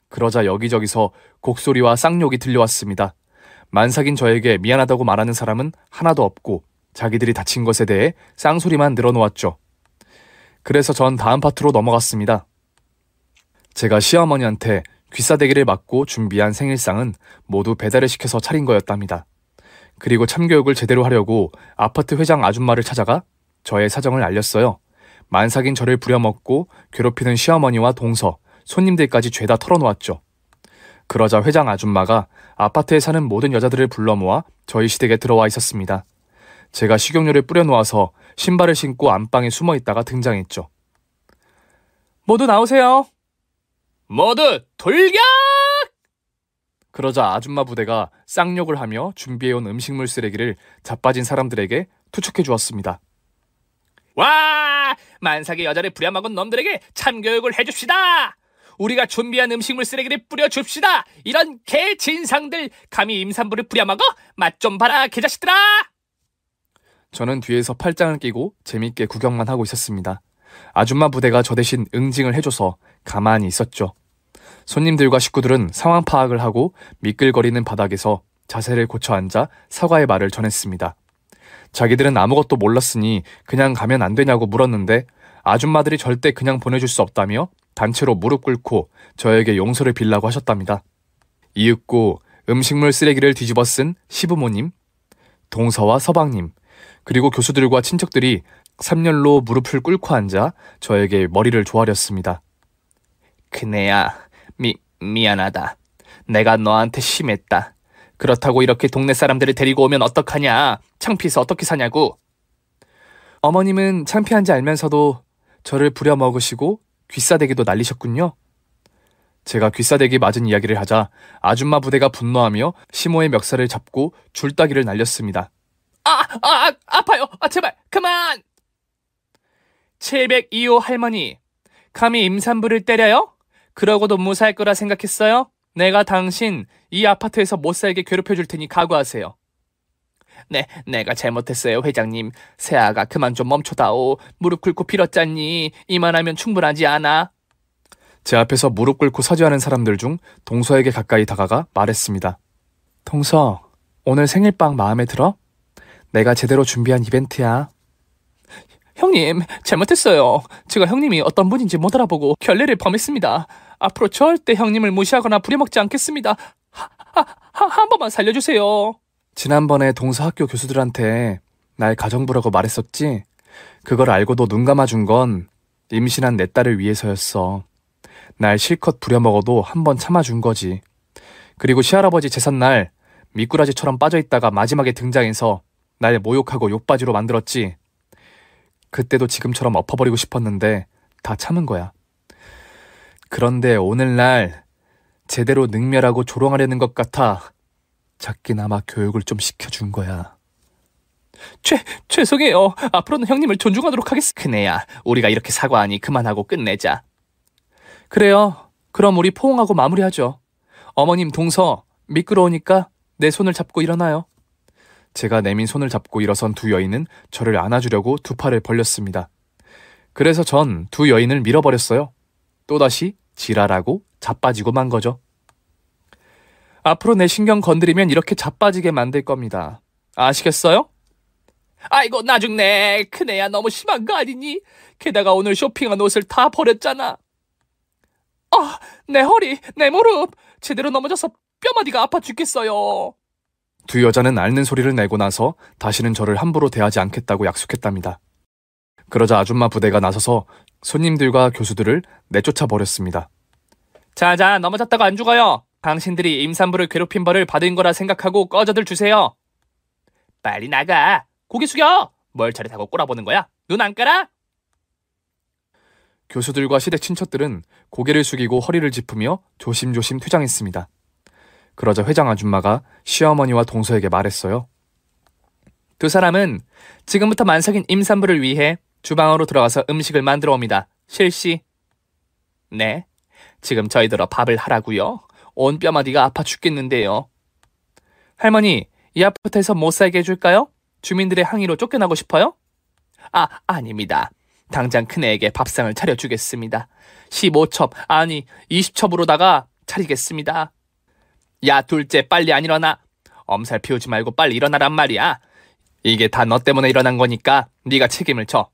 그러자 여기저기서 곡소리와 쌍욕이 들려왔습니다. 만삭인 저에게 미안하다고 말하는 사람은 하나도 없고 자기들이 다친 것에 대해 쌍소리만 늘어놓았죠. 그래서 전 다음 파트로 넘어갔습니다. 제가 시어머니한테 귀싸대기를 맞고 준비한 생일상은 모두 배달을 시켜서 차린 거였답니다. 그리고 참교육을 제대로 하려고 아파트 회장 아줌마를 찾아가 저의 사정을 알렸어요. 만삭인 저를 부려먹고 괴롭히는 시어머니와 동서, 손님들까지 죄다 털어놓았죠. 그러자 회장 아줌마가 아파트에 사는 모든 여자들을 불러 모아 저희 시댁에 들어와 있었습니다. 제가 식용유를 뿌려놓아서 신발을 신고 안방에 숨어 있다가 등장했죠. 모두 나오세요. 모두 돌격! 그러자 아줌마 부대가 쌍욕을 하며 준비해온 음식물 쓰레기를 자빠진 사람들에게 투척해 주었습니다. 와! 만삭의 여자를 부려먹은 놈들에게 참교육을 해줍시다! 우리가 준비한 음식물 쓰레기를 뿌려줍시다! 이런 개진상들 감히 임산부를 부려먹어? 맛 좀 봐라 개자식들아! 저는 뒤에서 팔짱을 끼고 재밌게 구경만 하고 있었습니다. 아줌마 부대가 저 대신 응징을 해줘서 가만히 있었죠. 손님들과 식구들은 상황 파악을 하고 미끌거리는 바닥에서 자세를 고쳐 앉아 사과의 말을 전했습니다. 자기들은 아무것도 몰랐으니 그냥 가면 안 되냐고 물었는데 아줌마들이 절대 그냥 보내줄 수 없다며 단체로 무릎 꿇고 저에게 용서를 빌라고 하셨답니다. 이윽고 음식물 쓰레기를 뒤집어 쓴 시부모님, 동서와 서방님, 그리고 교수들과 친척들이 3년로 무릎을 꿇고 앉아 저에게 머리를 조아렸습니다. 큰애야, 미안하다. 내가 너한테 심했다. 그렇다고 이렇게 동네 사람들을 데리고 오면 어떡하냐. 창피해서 어떻게 사냐고. 어머님은 창피한지 알면서도 저를 부려먹으시고 귀싸대기도 날리셨군요. 제가 귀싸대기 맞은 이야기를 하자 아줌마 부대가 분노하며 시모의 멱살을 잡고 줄따기를 날렸습니다. 아파요. 제발 그만. 702호 할머니, 감히 임산부를 때려요? 그러고도 무사할 거라 생각했어요? 내가 당신 이 아파트에서 못 살게 괴롭혀줄 테니 각오하세요. 네, 내가 잘못했어요, 회장님. 세아가 그만 좀 멈춰다오. 무릎 꿇고 빌었잖니. 이만하면 충분하지 않아? 제 앞에서 무릎 꿇고 사죄하는 사람들 중 동서에게 가까이 다가가 말했습니다. 동서, 오늘 생일빵 마음에 들어? 내가 제대로 준비한 이벤트야. 형님, 잘못했어요. 제가 형님이 어떤 분인지 못 알아보고 결례를 범했습니다. 앞으로 절대 형님을 무시하거나 부려먹지 않겠습니다. 한 번만 살려주세요. 지난번에 동서 학교 교수들한테 날 가정부라고 말했었지? 그걸 알고도 눈 감아준 건 임신한 내 딸을 위해서였어. 날 실컷 부려먹어도 한 번 참아준 거지. 그리고 시할아버지 제삿날 미꾸라지처럼 빠져있다가 마지막에 등장해서 날 모욕하고 욕바지로 만들었지. 그때도 지금처럼 엎어버리고 싶었는데 다 참은 거야. 그런데 오늘날 제대로 능멸하고 조롱하려는 것 같아 작게나마 교육을 좀 시켜준 거야. 죄송해요. 앞으로는 형님을 존중하도록 하겠습니다. 그네야, 우리가 이렇게 사과하니 그만하고 끝내자. 그래요. 그럼 우리 포옹하고 마무리하죠. 어머님 동서, 미끄러우니까 내 손을 잡고 일어나요. 제가 내민 손을 잡고 일어선 두 여인은 저를 안아주려고 두 팔을 벌렸습니다. 그래서 전 두 여인을 밀어버렸어요. 또다시 지랄하고 자빠지고 만 거죠. 앞으로 내 신경 건드리면 이렇게 자빠지게 만들 겁니다. 아시겠어요? 아이고 나중네. 큰애야 너무 심한 거 아니니? 게다가 오늘 쇼핑한 옷을 다 버렸잖아. 내 허리, 내 무릎 제대로 넘어져서 뼈마디가 아파 죽겠어요. 두 여자는 앓는 소리를 내고 나서 다시는 저를 함부로 대하지 않겠다고 약속했답니다. 그러자 아줌마 부대가 나서서 손님들과 교수들을 내쫓아 버렸습니다. 자, 넘어졌다가 안 죽어요. 당신들이 임산부를 괴롭힌 벌을 받은 거라 생각하고 꺼져들 주세요. 빨리 나가. 고개 숙여. 뭘 저리 타고 꼬라보는 거야? 눈 안 깔아? 교수들과 시댁 친척들은 고개를 숙이고 허리를 짚으며 조심조심 퇴장했습니다. 그러자 회장 아줌마가 시어머니와 동서에게 말했어요. 두 사람은 지금부터 만삭인 임산부를 위해 주방으로 들어가서 음식을 만들어 옵니다. 실시. 네, 지금 저희들어 밥을 하라고요. 온 뼈마디가 아파 죽겠는데요. 할머니, 이 아파트에서 못 살게 해줄까요? 주민들의 항의로 쫓겨나고 싶어요? 아닙니다. 당장 큰애에게 밥상을 차려주겠습니다. 15첩, 아니 20첩으로다가 차리겠습니다. 야, 둘째, 빨리 안 일어나. 엄살 피우지 말고 빨리 일어나란 말이야. 이게 다 너 때문에 일어난 거니까 네가 책임을 져.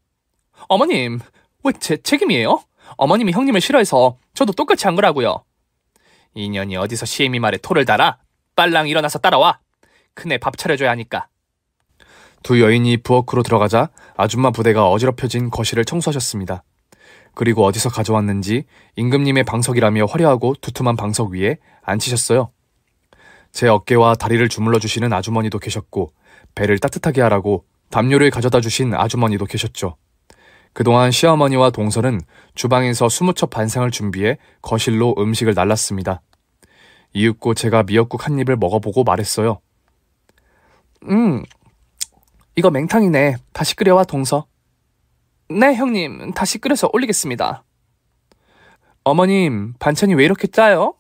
어머님, 왜 제 책임이에요? 어머님이 형님을 싫어해서 저도 똑같이 한 거라고요. 인연이 어디서 시애미 말에 토를 달아? 빨랑 일어나서 따라와. 큰애 밥 차려줘야 하니까. 두 여인이 부엌으로 들어가자 아줌마 부대가 어지럽혀진 거실을 청소하셨습니다. 그리고 어디서 가져왔는지 임금님의 방석이라며 화려하고 두툼한 방석 위에 앉히셨어요. 제 어깨와 다리를 주물러 주시는 아주머니도 계셨고 배를 따뜻하게 하라고 담요를 가져다 주신 아주머니도 계셨죠. 그동안 시어머니와 동서는 주방에서 20첩 반상을 준비해 거실로 음식을 날랐습니다. 이윽고 제가 미역국 한 입을 먹어보고 말했어요. 이거 맹탕이네. 다시 끓여와, 동서. 네, 형님. 다시 끓여서 올리겠습니다. 어머님, 반찬이 왜 이렇게 짜요?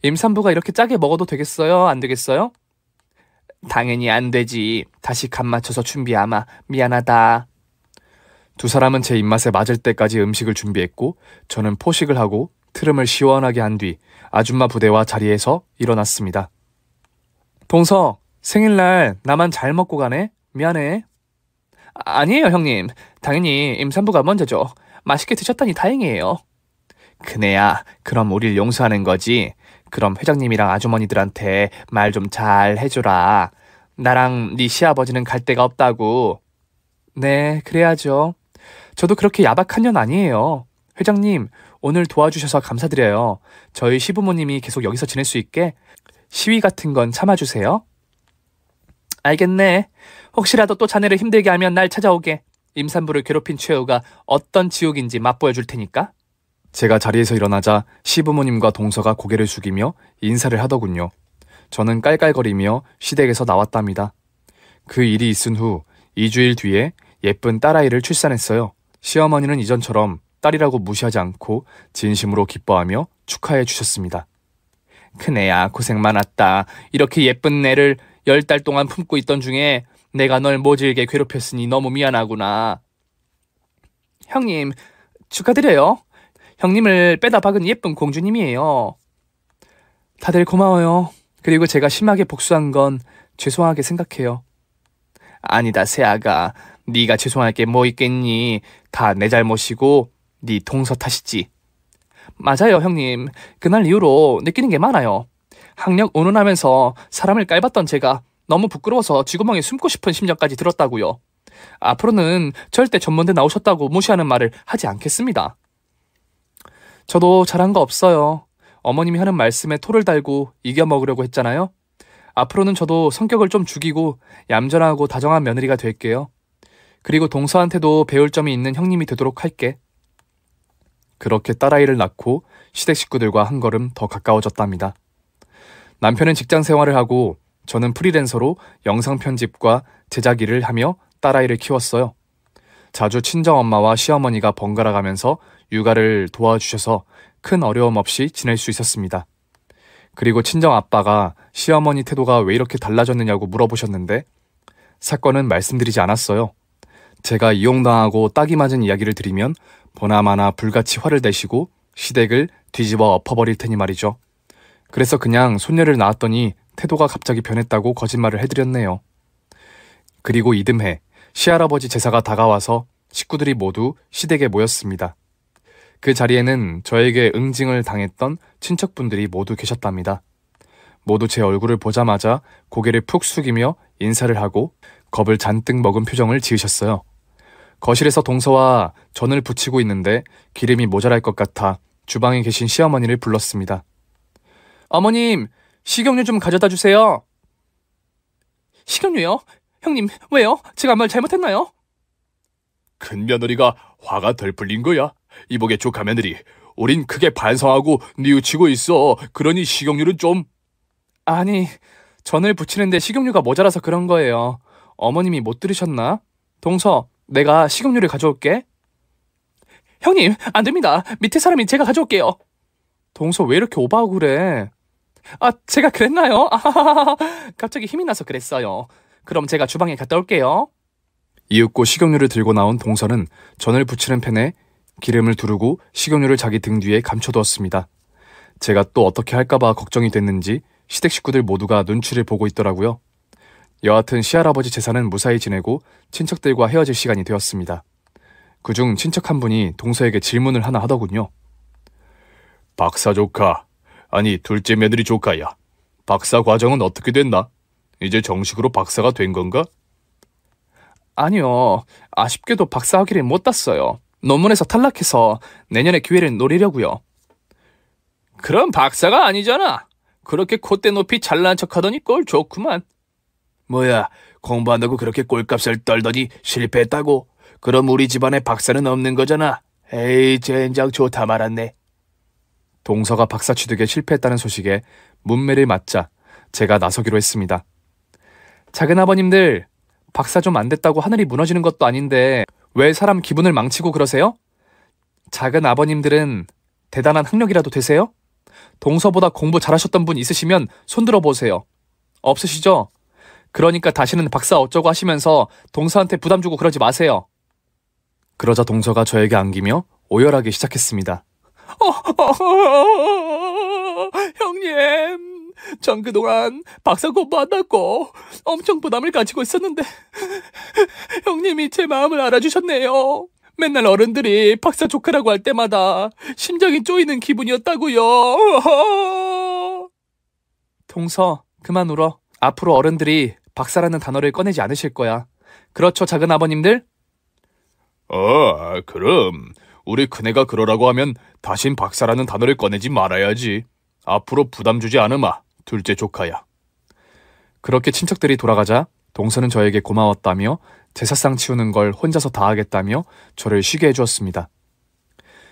임산부가 이렇게 짜게 먹어도 되겠어요? 안 되겠어요? 당연히 안 되지. 다시 간 맞춰서 준비하마. 미안하다. 두 사람은 제 입맛에 맞을 때까지 음식을 준비했고 저는 포식을 하고 트름을 시원하게 한 뒤 아줌마 부대와 자리에서 일어났습니다. 동서, 생일날 나만 잘 먹고 가네? 미안해. 아니에요, 형님. 당연히 임산부가 먼저죠. 맛있게 드셨다니 다행이에요. 그네야, 그럼 우릴 용서하는 거지? 그럼 회장님이랑 아주머니들한테 말 좀 잘 해줘라. 나랑 네 시아버지는 갈 데가 없다고. 네, 그래야죠. 저도 그렇게 야박한 년 아니에요. 회장님, 오늘 도와주셔서 감사드려요. 저희 시부모님이 계속 여기서 지낼 수 있게 시위 같은 건 참아주세요. 알겠네. 혹시라도 또 자네를 힘들게 하면 날 찾아오게. 임산부를 괴롭힌 최후가 어떤 지옥인지 맛보여줄 테니까. 제가 자리에서 일어나자 시부모님과 동서가 고개를 숙이며 인사를 하더군요. 저는 깔깔거리며 시댁에서 나왔답니다. 그 일이 있은 후 2주일 뒤에 예쁜 딸아이를 출산했어요. 시어머니는 이전처럼 딸이라고 무시하지 않고 진심으로 기뻐하며 축하해 주셨습니다. 큰애야, 고생 많았다. 이렇게 예쁜 애를 10달 동안 품고 있던 중에 내가 널 모질게 괴롭혔으니 너무 미안하구나. 형님, 축하드려요. 형님을 빼다 박은 예쁜 공주님이에요. 다들 고마워요. 그리고 제가 심하게 복수한 건 죄송하게 생각해요. 아니다, 새아가. 네가 죄송할 게 뭐 있겠니? 다 내 잘못이고 네 동서 탓이지. 맞아요, 형님. 그날 이후로 느끼는 게 많아요. 학력 운운하면서 사람을 깔봤던 제가 너무 부끄러워서 쥐구멍에 숨고 싶은 심정까지 들었다고요. 앞으로는 절대 전문대 나오셨다고 무시하는 말을 하지 않겠습니다. 저도 잘한 거 없어요. 어머님이 하는 말씀에 토를 달고 이겨먹으려고 했잖아요. 앞으로는 저도 성격을 좀 죽이고 얌전하고 다정한 며느리가 될게요. 그리고 동서한테도 배울 점이 있는 형님이 되도록 할게. 그렇게 딸아이를 낳고 시댁 식구들과 한 걸음 더 가까워졌답니다. 남편은 직장 생활을 하고 저는 프리랜서로 영상 편집과 제작 일을 하며 딸아이를 키웠어요. 자주 친정엄마와 시어머니가 번갈아 가면서 육아를 도와주셔서 큰 어려움 없이 지낼 수 있었습니다. 그리고 친정아빠가 시어머니 태도가 왜 이렇게 달라졌느냐고 물어보셨는데 사건은 말씀드리지 않았어요. 제가 이용당하고 딱이 맞은 이야기를 드리면 보나마나 불같이 화를 내시고 시댁을 뒤집어 엎어버릴 테니 말이죠. 그래서 그냥 손녀를 낳았더니 태도가 갑자기 변했다고 거짓말을 해드렸네요. 그리고 이듬해 시할아버지 제사가 다가와서 식구들이 모두 시댁에 모였습니다. 그 자리에는 저에게 응징을 당했던 친척분들이 모두 계셨답니다. 모두 제 얼굴을 보자마자 고개를 푹 숙이며 인사를 하고 겁을 잔뜩 먹은 표정을 지으셨어요. 거실에서 동서와 전을 부치고 있는데 기름이 모자랄 것 같아 주방에 계신 시어머니를 불렀습니다. 어머님, 식용유 좀 가져다 주세요. 식용유요? 형님, 왜요? 제가 뭘 잘못했나요? 큰 며느리가 화가 덜 풀린 거야. 이복의 조카 며느리, 우린 크게 반성하고 뉘우치고 있어. 그러니 식용유는 좀... 아니, 전을 부치는데 식용유가 모자라서 그런 거예요. 어머님이 못 들으셨나? 동서, 내가 식용유를 가져올게. 형님, 안 됩니다. 밑에 사람이 제가 가져올게요. 동서, 왜 이렇게 오버하고 그래? 아, 제가 그랬나요? 아하하하, 갑자기 힘이 나서 그랬어요. 그럼 제가 주방에 갔다 올게요. 이윽고 식용유를 들고 나온 동서는 전을 부치는 팬에 기름을 두르고 식용유를 자기 등 뒤에 감춰두었습니다. 제가 또 어떻게 할까봐 걱정이 됐는지 시댁 식구들 모두가 눈치를 보고 있더라고요. 여하튼 시할아버지 제사는 무사히 지내고 친척들과 헤어질 시간이 되었습니다. 그중 친척 한 분이 동서에게 질문을 하나 하더군요. 박사 조카, 아니 둘째 며느리 조카야. 박사 과정은 어떻게 됐나? 이제 정식으로 박사가 된 건가? 아니요. 아쉽게도 박사 학위를 못 땄어요. 논문에서 탈락해서 내년에 기회를 노리려고요. 그럼 박사가 아니잖아. 그렇게 콧대 높이 잘난 척하더니 꼴 좋구만. 뭐야, 공부한다고 그렇게 꼴값을 떨더니 실패했다고? 그럼 우리 집안에 박사는 없는 거잖아. 에이, 젠장 좋다 말았네. 동서가 박사 취득에 실패했다는 소식에 문매를 맞자 제가 나서기로 했습니다. 작은 아버님들, 박사 좀 안 됐다고 하늘이 무너지는 것도 아닌데 왜 사람 기분을 망치고 그러세요? 작은 아버님들은 대단한 학력이라도 되세요? 동서보다 공부 잘하셨던 분 있으시면 손들어 보세요. 없으시죠? 그러니까 다시는 박사 어쩌고 하시면서 동서한테 부담 주고 그러지 마세요. 그러자 동서가 저에게 안기며 오열하기 시작했습니다. 형님, 전 그동안 박사 공부한다고 엄청 부담을 가지고 있었는데 형님이 제 마음을 알아주셨네요. 맨날 어른들이 박사 조카라고 할 때마다 심장이 쪼이는 기분이었다고요. 동서, 그만 울어. 앞으로 어른들이 박사라는 단어를 꺼내지 않으실 거야. 그렇죠, 작은 아버님들? 그럼 우리 큰애가 그러라고 하면 다신 박사라는 단어를 꺼내지 말아야지. 앞으로 부담 주지 않으마, 둘째 조카야. 그렇게 친척들이 돌아가자 동서는 저에게 고마웠다며 제사상 치우는 걸 혼자서 다 하겠다며 저를 쉬게 해주었습니다.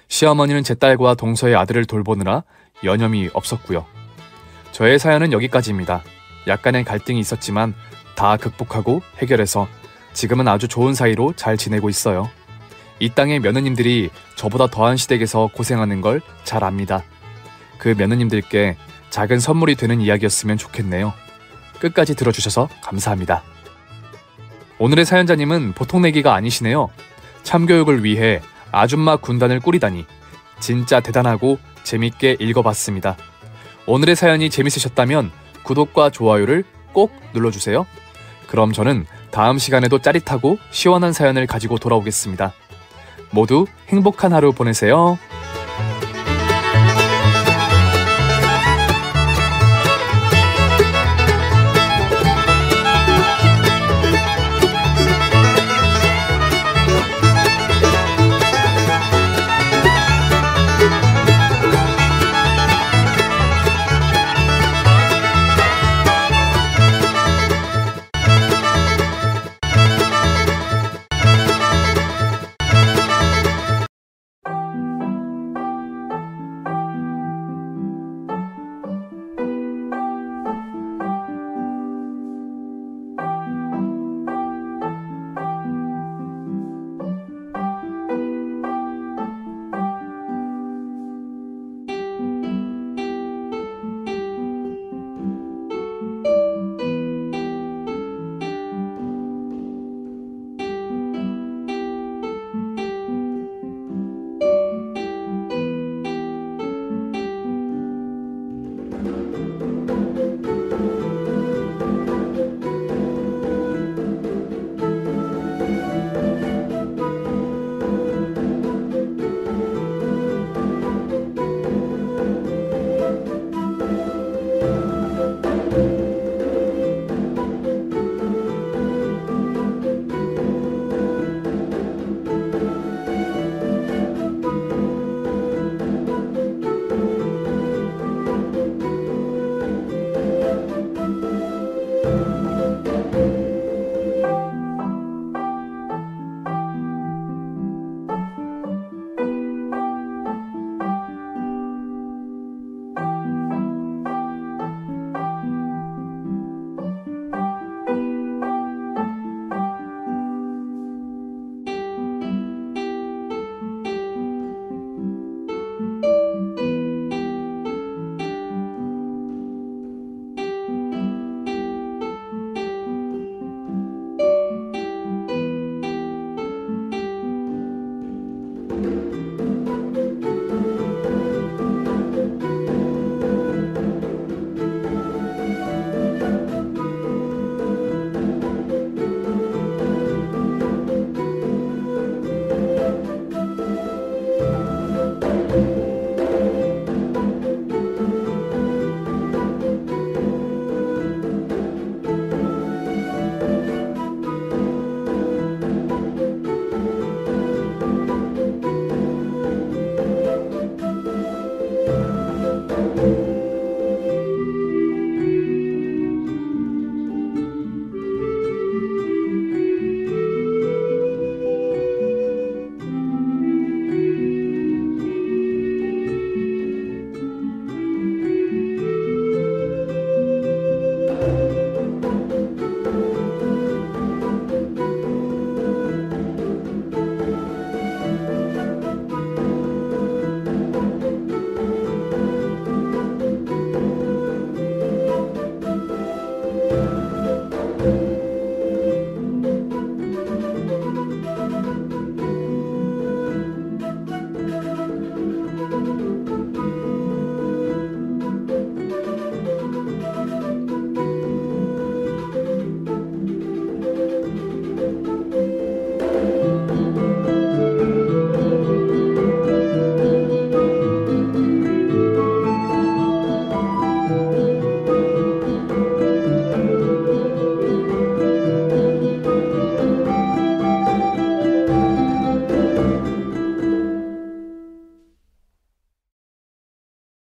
시어머니는 제 딸과 동서의 아들을 돌보느라 여념이 없었고요. 저의 사연은 여기까지입니다. 약간의 갈등이 있었지만 다 극복하고 해결해서 지금은 아주 좋은 사이로 잘 지내고 있어요. 이 땅의 며느님들이 저보다 더한 시댁에서 고생하는 걸 잘 압니다. 그 며느님들께 작은 선물이 되는 이야기였으면 좋겠네요. 끝까지 들어주셔서 감사합니다. 오늘의 사연자님은 보통 내기가 아니시네요. 참교육을 위해 아줌마 군단을 꾸리다니 진짜 대단하고 재밌게 읽어봤습니다. 오늘의 사연이 재밌으셨다면 구독과 좋아요를 꼭 눌러주세요. 그럼 저는 다음 시간에도 짜릿하고 시원한 사연을 가지고 돌아오겠습니다. 모두 행복한 하루 보내세요.